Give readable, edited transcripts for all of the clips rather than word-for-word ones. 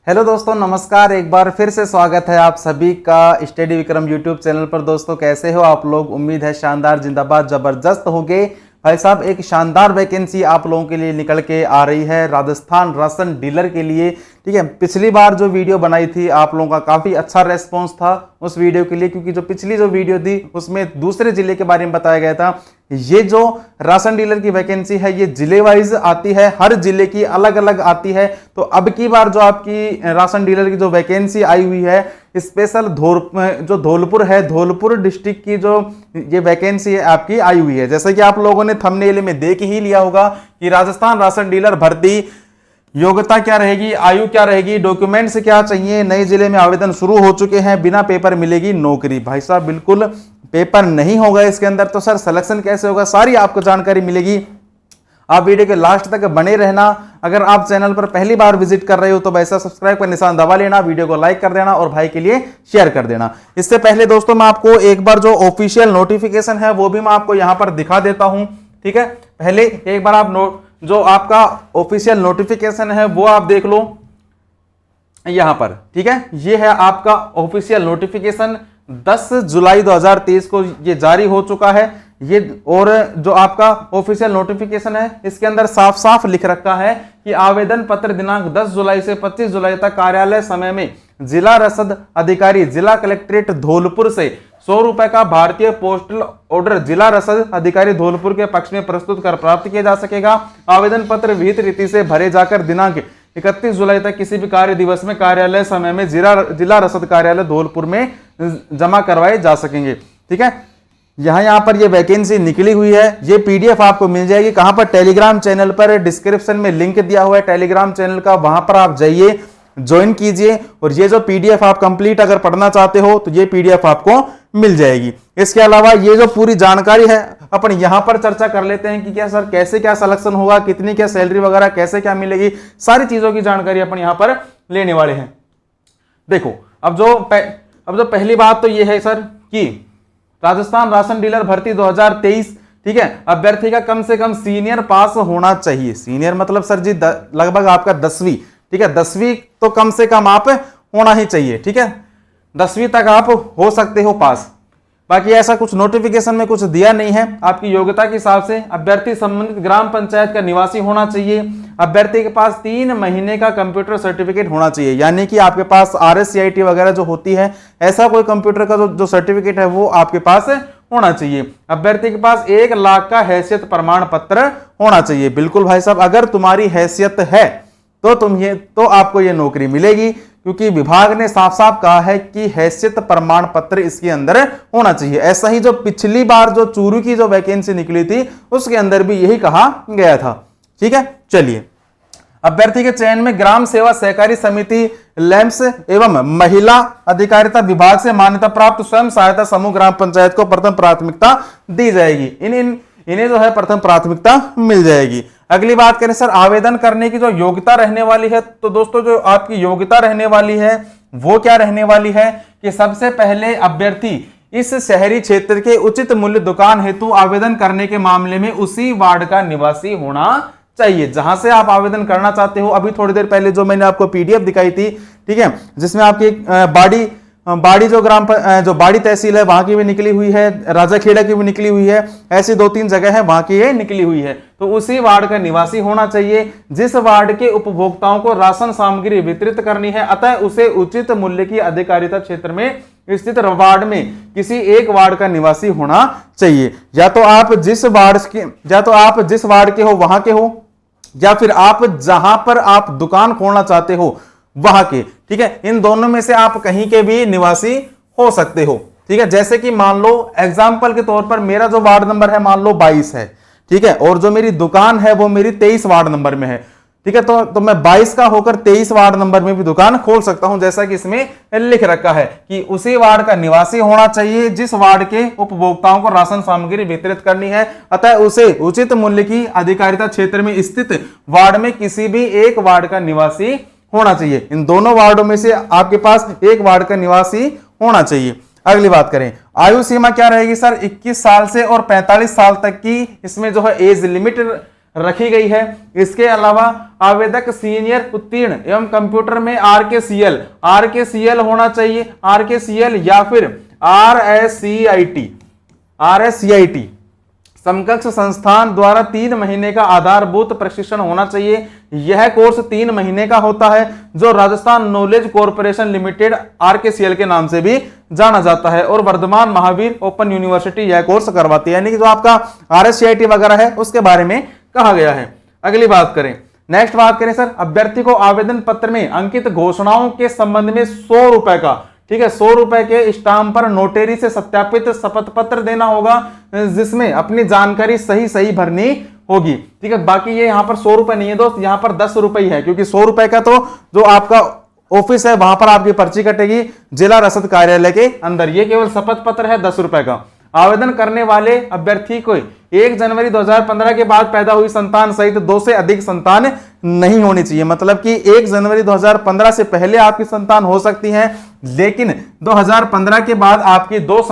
Hello दोस्तों, नमस्कार। एक बार फिर से स्वागत है आप सभी का स्टडी विक्रम यूट्यूब चैनल पर। दोस्तों कैसे हो आप लोग? उम्मीद है शानदार, जिंदाबाद, जबरदस्त होगे। भाई साहब, एक शानदार वैकेंसी आप लोगों के लिए निकल के आ रही है राजस्थान राशन डीलर के लिए। ठीक है, पिछली बार जो वीडियो बनाई थी आप लोगों का काफ़ी अच्छा रेस्पॉन्स था उस वीडियो के लिए, क्योंकि जो पिछली जो वीडियो थी उसमें दूसरे जिले के बारे में बताया गया था। ये जो राशन डीलर की वैकेंसी है ये जिले वाइज आती है, हर जिले की अलग अलग आती है। तो अब की बार जो आपकी राशन डीलर की जो वैकेंसी आई हुई है स्पेशल जो धौलपुर है, धौलपुर डिस्ट्रिक्ट की जो ये वैकेंसी है आपकी आई हुई है। जैसे कि आप लोगों ने थंबनेल में देख ही लिया होगा कि राजस्थान राशन डीलर भर्ती, योग्यता क्या रहेगी, आयु क्या रहेगी, डॉक्यूमेंट्स क्या चाहिए, नए जिले में आवेदन शुरू हो चुके हैं, बिना पेपर मिलेगी नौकरी। भाई साहब बिल्कुल पेपर नहीं होगा इसके अंदर। तो सर सिलेक्शन कैसे होगा, सारी आपको जानकारी मिलेगी। आप वीडियो के लास्ट तक बने रहना। अगर आप चैनल पर पहली बार विजिट कर रहे हो तो वैसा सब्सक्राइब का निशान दबा लेना, वीडियो को लाइक कर देना और भाई के लिए शेयर कर देना। इससे पहले दोस्तों मैं आपको एक बार जो ऑफिशियल नोटिफिकेशन है वो भी मैं आपको यहां पर दिखा देता हूं। ठीक है, पहले एक बार आप जो आपका ऑफिशियल नोटिफिकेशन है वो आप देख लो यहां पर। ठीक है, ये है आपका ऑफिशियल नोटिफिकेशन, 10 जुलाई 2023 को ये जारी हो चुका है ये। और जो आपका ऑफिशियल नोटिफिकेशन है इसके अंदर साफ साफ लिख रखा है कि आवेदन पत्र दिनांक 10 जुलाई से 25 जुलाई तक कार्यालय समय में जिला रसद अधिकारी जिला कलेक्ट्रेट धौलपुर से 100 रुपए का भारतीय पोस्टल ऑर्डर जिला रसद अधिकारी धौलपुर के पक्ष में प्रस्तुत कर प्राप्त किया जा सकेगा। आवेदन पत्र विहित रीति से भरे जाकर दिनांक 31 जुलाई तक किसी भी कार्य दिवस में कार्यालय समय में जिला रसद कार्यालय धौलपुर में जमा करवाए जा सकेंगे। ठीक है, यहां पर ये वैकेंसी निकली हुई है। ये पीडीएफ आपको मिल जाएगी कहां पर? टेलीग्राम चैनल पर। डिस्क्रिप्शन में लिंक दिया हुआ है टेलीग्राम चैनल का, वहां पर आप जाइए, ज्वाइन कीजिए और ये जो पीडीएफ आप कंप्लीट अगर पढ़ना चाहते हो तो ये पीडीएफ आपको मिल जाएगी। इसके अलावा ये जो पूरी जानकारी है अपन यहां पर चर्चा कर लेते हैं कि क्या सर कैसे क्या सिलेक्शन होगा, कितनी क्या सैलरी वगैरह कैसे क्या मिलेगी, सारी चीजों की जानकारी अपन यहां पर लेने वाले हैं। देखो अब जो पहली बात तो ये है सर कि राजस्थान राशन डीलर भर्ती 2023, ठीक है, अभ्यर्थी का कम से कम सीनियर पास होना चाहिए। सीनियर मतलब सर जी लगभग आपका 10वीं। ठीक है, 10वीं तो कम से कम आप होना ही चाहिए। ठीक है, 10वीं तक आप हो सकते हो पास। बाकी ऐसा कुछ नोटिफिकेशन में कुछ दिया नहीं है। आपकी योग्यता के हिसाब से अभ्यर्थी संबंधित ग्राम पंचायत का निवासी होना चाहिए। अभ्यर्थी के पास 3 महीने का कंप्यूटर सर्टिफिकेट होना चाहिए, यानी कि आपके पास RSCIT वगैरह जो होती है ऐसा कोई कंप्यूटर का जो सर्टिफिकेट है वो आपके पास होना चाहिए। अभ्यर्थी के पास 1 लाख का हैसियत प्रमाण पत्र होना चाहिए। बिल्कुल भाई साहब, अगर तुम्हारी हैसियत है तो आपको ये नौकरी मिलेगी, क्योंकि विभाग ने साफ साफ कहा है कि हैसियत प्रमाण पत्र इसके अंदर होना चाहिए। ऐसा ही जो पिछली बार जो चूरू की जो वैकेंसी निकली थी उसके अंदर भी यही कहा गया था। ठीक है, चलिए। अभ्यर्थी के चयन में ग्राम सेवा सहकारी समिति लैंप्स एवं महिला अधिकारिता विभाग से मान्यता प्राप्त स्वयं सहायता समूह ग्राम पंचायत को प्रथम प्राथमिकता दी जाएगी। इन्हें जो है प्रथम प्राथमिकता मिल जाएगी। अगली बात करें सर आवेदन करने की जो योग्यता रहने वाली है, तो दोस्तों जो आपकी योग्यता रहने वाली है वो क्या रहने वाली है कि सबसे पहले अभ्यर्थी इस शहरी क्षेत्र के उचित मूल्य दुकान हेतु आवेदन करने के मामले में उसी वार्ड का निवासी होना चाहिए जहां से आप आवेदन करना चाहते हो। अभी थोड़ी देर पहले जो मैंने आपको पीडीएफ दिखाई थी, ठीक है, जिसमें आपकी बाड़ी जो बाड़ी तहसील है वहां की भी निकली हुई है, राजाखेड़ा की भी निकली हुई है, ऐसी 2-3 जगह है वहां की ये निकली हुई है। तो उसी वार्ड का निवासी होना चाहिए जिस वार्ड के उपभोक्ताओं को राशन सामग्री वितरित करनी है, अतः उसे उचित मूल्य की अधिकारिता क्षेत्र में स्थित वार्ड में किसी एक वार्ड का निवासी होना चाहिए। या तो आप जिस वार्ड के हो वहां के हो, या फिर आप जहां पर आप दुकान खोलना चाहते हो वहां के। ठीक है, इन दोनों में से आप कहीं के भी निवासी हो सकते हो। ठीक है, जैसे कि मान लो एग्जांपल के तौर पर मेरा जो वार्ड नंबर है मान लो 22 है, ठीक है, और जो मेरी दुकान है वो मेरी 23 वार्ड नंबर में है। ठीक है, तो मैं 22 का होकर 23 वार्ड नंबर में भी दुकान खोल सकता हूं, जैसा कि इसमें लिख रखा है कि उसी वार्ड का निवासी होना चाहिए जिस वार्ड के उपभोक्ताओं को राशन सामग्री वितरित करनी है, अतः उसे उचित मूल्य की अधिकारिता क्षेत्र में स्थित वार्ड में किसी भी एक वार्ड का निवासी होना चाहिए। इन दोनों वार्डों में से आपके पास एक वार्ड का निवासी होना चाहिए। अगली बात करें, आयु सीमा क्या रहेगी सर? 21 साल से और 45 साल तक की इसमें जो है एज लिमिट रखी गई है। इसके अलावा आवेदक सीनियर उत्तीर्ण एवं कंप्यूटर में आरकेसीएल होना चाहिए, आरकेसीएल या फिर आरएससीआईटी समकक्ष संस्थान द्वारा 3 महीने का आधारभूत प्रशिक्षण होना चाहिए। यह कोर्स 3 महीने का होता है, जो राजस्थान नॉलेज कॉर्पोरेशन लिमिटेड आरकेसीएल के नाम से भी जाना जाता है, और वर्धमान महावीर ओपन यूनिवर्सिटी यह कोर्स करवाती है, यानी कि जो आपका आरएससीआईटी वगैरह है उसके बारे में कहा गया है। अगली बात करें, नेक्स्ट बात करें सर, अभ्यर्थी को आवेदन पत्र में अंकित घोषणाओं के संबंध में 100 रुपए का, ठीक है, 100 रुपए के स्टाम्प पर नोटरी से सत्यापित शपथ पत्र देना होगा, जिसमें अपनी जानकारी सही भरनी होगी, ठीक है। बाकी ये यहाँ पर 100 रुपए नहीं है दोस्त, यहाँ पर 10 रुपए ही है, क्योंकि 100 रुपए का तो जो आपका ऑफिस है वहां पर आपकी पर्ची कटेगी जिला रसद कार्यालय के अंदर, ये केवल शपथ पत्र है 10 रुपए का। आवेदन करने वाले अभ्यर्थी को 1 जनवरी 2015 के बाद पैदा हुई संतान सहित 2 से अधिक संतान नहीं होनी चाहिए, मतलब कि 1 जनवरी 2015 से पहले आपकी संतान हो सकती है, लेकिन 2015 के बाद आपकी 2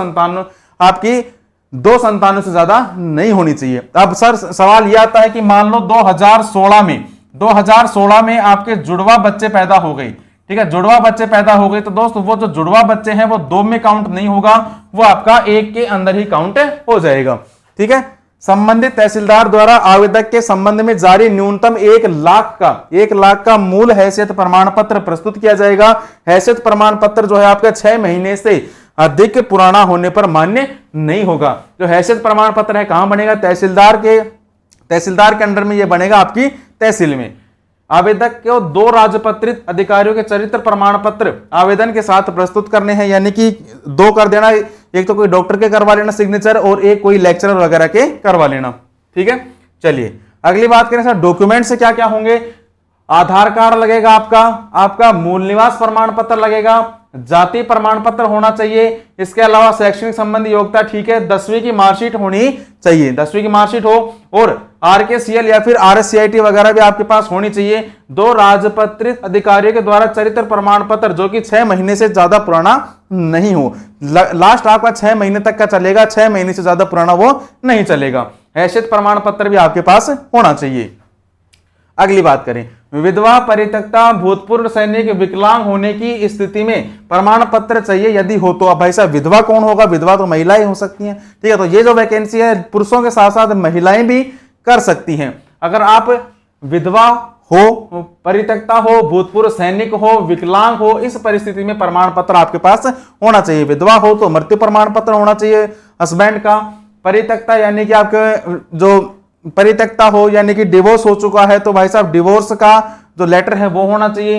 संतानों से ज्यादा नहीं होनी चाहिए। अब सर सवाल यह आता है कि मान लो 2016 में आपके जुड़वा बच्चे पैदा हो गए, ठीक है, जुड़वा बच्चे पैदा हो गए, तो दोस्तों वो जो जुड़वा बच्चे हैं वो 2 में काउंट नहीं होगा, वो आपका 1 के अंदर ही काउंट हो जाएगा, ठीक है। संबंधित तहसीलदार द्वारा आवेदक के संबंध में जारी न्यूनतम 1 लाख का मूल हैसियत प्रमाण पत्र प्रस्तुत किया जाएगा। हैसियत प्रमाण पत्र जो है आपका 6 महीने से अधिक पुराना होने पर मान्य नहीं होगा। जो हैसियत प्रमाण पत्र है कहां बनेगा, तहसीलदार के अंडर में यह बनेगा आपकी तहसील में। आवेदक को 2 राजपत्रित अधिकारियों के चरित्र प्रमाण पत्र आवेदन के साथ प्रस्तुत करने हैं, यानी कि 2 कर देना, एक तो कोई डॉक्टर के करवा लेना सिग्नेचर, और एक कोई लेक्चरर वगैरह के करवा लेना, ठीक है। चलिए अगली बात करें सर, डॉक्यूमेंट से क्या क्या होंगे। आधार कार्ड लगेगा, आपका मूल निवास प्रमाण पत्र लगेगा, जाति प्रमाण पत्र होना चाहिए, इसके अलावा शैक्षणिक संबंधी योग्यता, ठीक है, 10वीं की मार्कशीट होनी चाहिए, 10वीं की मार्कशीट हो, और आरकेसीएल या फिर आरएससीआईटी वगैरह भी आपके पास होनी चाहिए। 2 राजपत्रित अधिकारियों के द्वारा चरित्र प्रमाण पत्र जो कि 6 महीने से ज्यादा पुराना नहीं हो, लास्ट आपका 6 महीने तक का चलेगा, 6 महीने से ज्यादा पुराना वो नहीं चलेगा। हैसियत प्रमाण पत्र भी आपके पास होना चाहिए। अगली बात करें, विधवा, परित्यक्ता, भूतपूर्व सैनिक, विकलांग होने की स्थिति में प्रमाण पत्र चाहिए यदि हो तो। अब भाई साहब विधवा कौन होगा, विधवा तो महिलाएं हो सकती हैं, ठीक है। तो ये जो वैकेंसी है पुरुषों के साथ साथ महिलाएं भी कर सकती हैं। अगर आप विधवा हो, परित्यक्ता हो, भूतपूर्व सैनिक हो, विकलांग हो, इस परिस्थिति में प्रमाण पत्र आपके पास होना चाहिए। विधवा हो तो मृत्यु प्रमाण पत्र होना चाहिए हस्बैंड का, परित्यक्ता यानी कि आपके जो परित्यक्ता हो यानी कि डिवोर्स हो चुका है तो भाई साहब डिवोर्स का जो लेटर है वो होना चाहिए।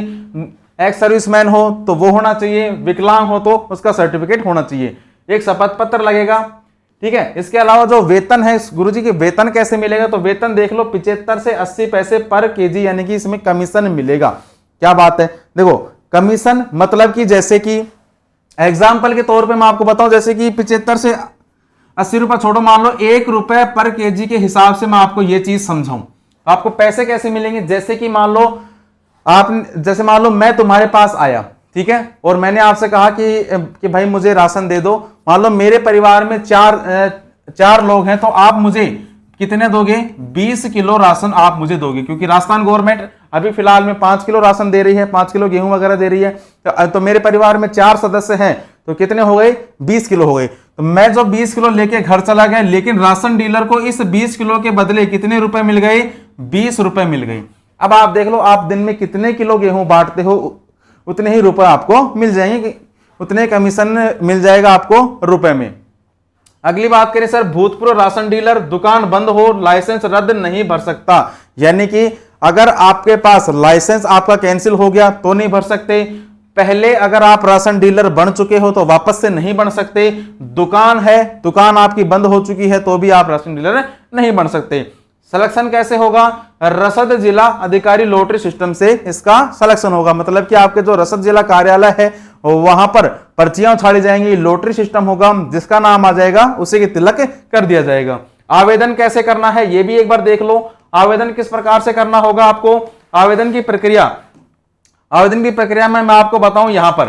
एक्स सर्विसमैन हो तो वो होना चाहिए, विकलांग हो तो उसका सर्टिफिकेट होना चाहिए, एक शपथ पत्र लगेगा, ठीक है। इसके अलावा जो वेतन है, गुरुजी के वेतन कैसे मिलेगा, तो वेतन देख लो 75 से 80 पैसे पर केजी, यानी कि इसमें कमीशन मिलेगा। क्या बात है, देखो कमीशन मतलब कि जैसे कि एग्जाम्पल के तौर पे मैं आपको बताऊं, जैसे कि 75 से 80 रुपए छोड़ो, मान लो 1 रुपए पर केजी के हिसाब से मैं आपको ये चीज समझाऊं, आपको पैसे कैसे मिलेंगे। जैसे कि मान लो मैं तुम्हारे पास आया, ठीक है, और मैंने आपसे कहा कि भाई मुझे राशन दे दो। मान लो मेरे परिवार में चार लोग हैं, तो आप मुझे कितने दोगे, 20 किलो राशन आप मुझे दोगे, क्योंकि राजस्थान गवर्नमेंट अभी फिलहाल में 5 किलो राशन दे रही है, 5 किलो गेहूं वगैरह दे रही है। तो मेरे परिवार में 4 सदस्य हैं, तो कितने हो गए, 20 किलो हो गए। तो मैं जो 20 किलो लेके घर चला गया, लेकिन राशन डीलर को इस 20 किलो के बदले कितने रुपए मिल गए, 20 रुपए मिल गए। अब आप देख लो, आप दिन में कितने किलो गेहूं बांटते हो, उतने ही रुपए आपको मिल जाएंगे, उतने कमीशन मिल जाएगा आपको रुपए में। अगली बात करें सर, भूतपूर्व राशन डीलर दुकान बंद हो लाइसेंस रद्द नहीं भर सकता, यानी कि अगर आपके पास लाइसेंस आपका कैंसिल हो गया तो नहीं भर सकते। पहले अगर आप राशन डीलर बन चुके हो तो वापस से नहीं बन सकते। दुकान है, दुकान आपकी बंद हो चुकी है तो भी आप राशन डीलर नहीं बन सकते। सिलेक्शन कैसे होगा, रसद जिला अधिकारी लॉटरी सिस्टम से इसका सिलेक्शन होगा, मतलब कि आपके जो रसद जिला कार्यालय है वहां पर पर्चियां उछाली जाएंगी, लॉटरी सिस्टम होगा, जिसका नाम आ जाएगा उसी के तिलक कर दिया जाएगा। आवेदन कैसे करना है ये भी एक बार देख लो, आवेदन किस प्रकार से करना होगा आपको। आवेदन की प्रक्रिया में मैं आपको बताऊं यहां पर,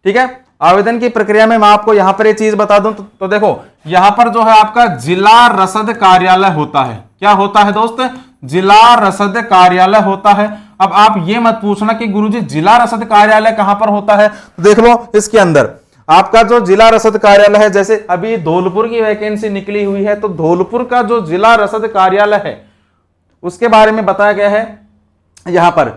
ठीक है, आवेदन की प्रक्रिया में मैं आपको यहां पर एक चीज बता दूं तो देखो, यहां पर जो है आपका जिला रसद कार्यालय होता है। क्या होता है दोस्त, जिला रसद कार्यालय होता है। अब आप ये मत पूछना कि गुरुजी जिला रसद कार्यालय कहां पर होता है, तो देख लो इसके अंदर आपका जो जिला रसद कार्यालय है, जैसे अभी धौलपुर की वैकेंसी निकली हुई है, तो धौलपुर का जो जिला रसद कार्यालय है उसके बारे में बताया गया है यहां पर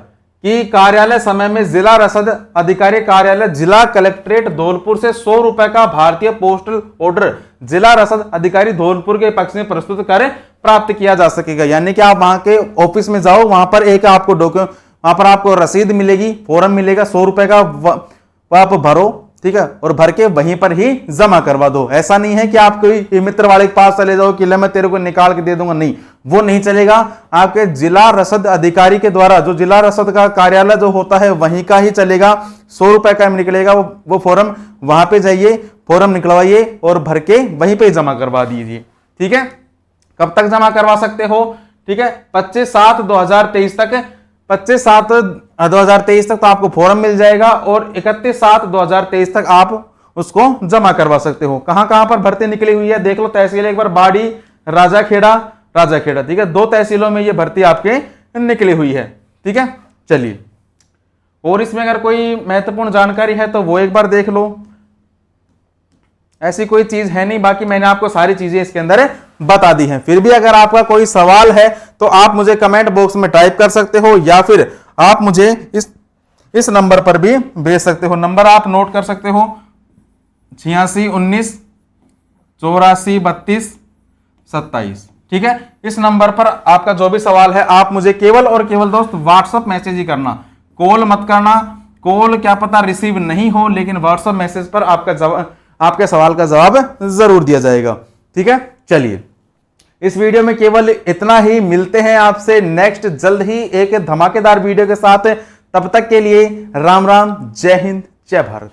कि कार्यालय समय में जिला रसद अधिकारी कार्यालय जिला कलेक्ट्रेट धौलपुर से 100 रुपए का भारतीय पोस्टल ऑर्डर जिला रसद अधिकारी धौलपुर के पक्ष में प्रस्तुत कर प्राप्त किया जा सकेगा। यानी कि आप वहां के ऑफिस में जाओ, वहां पर एक आपको डॉक्यूमेंट, वहां पर आपको रसीद मिलेगी, फॉर्म मिलेगा, 100 रुपए का आप भरो, ठीक है, और भर के वहीं पर ही जमा करवा दो। ऐसा नहीं है कि आप कोई मित्र वाले के पास चले जाओ कि ले मैं तेरे को निकाल के दे दूंगा, नहीं, वो नहीं चलेगा। आपके जिला रसद अधिकारी के द्वारा जो जिला रसद का कार्यालय जो होता है वहीं का ही चलेगा। 100 रुपए का निकलेगा, वो फॉर्म वहां पे जाइए, फॉर्म निकलवाइए और भर के वहीं पे जमा करवा दीजिए। ठीक है, कब तक जमा करवा सकते हो? ठीक है, 25/7/2023 तक, 25/7/2023 तक तो आपको फॉर्म मिल जाएगा और 31/7/2023 तक आप उसको जमा करवा सकते हो। कहां कहां पर भर्ती निकली हुई है देख लो, तहसील एक बार बाड़ी, राजाखेड़ा, ठीक है, 2 तहसीलों में ये भर्ती आपके निकली हुई है। ठीक है, चलिए, और इसमें अगर कोई महत्वपूर्ण जानकारी है तो वो एक बार देख लो। ऐसी कोई चीज है नहीं, बाकी मैंने आपको सारी चीजें इसके अंदर बता दी हैं। फिर भी अगर आपका कोई सवाल है तो आप मुझे कमेंट बॉक्स में टाइप कर सकते हो या फिर आप मुझे इस नंबर पर भी भेज सकते हो। नंबर आप नोट कर सकते हो 86 19 84 32 27। ठीक है, इस नंबर पर आपका जो भी सवाल है आप मुझे केवल और केवल दोस्त व्हाट्सएप मैसेज ही करना, कॉल मत करना। कॉल क्या पता रिसीव नहीं हो, लेकिन व्हाट्सएप मैसेज पर आपके सवाल का जवाब जरूर दिया जाएगा। ठीक है, चलिए, इस वीडियो में केवल इतना ही। मिलते हैं आपसे नेक्स्ट जल्द ही एक धमाकेदार वीडियो के साथ। तब तक के लिए राम राम, जय हिंद, जय भारत।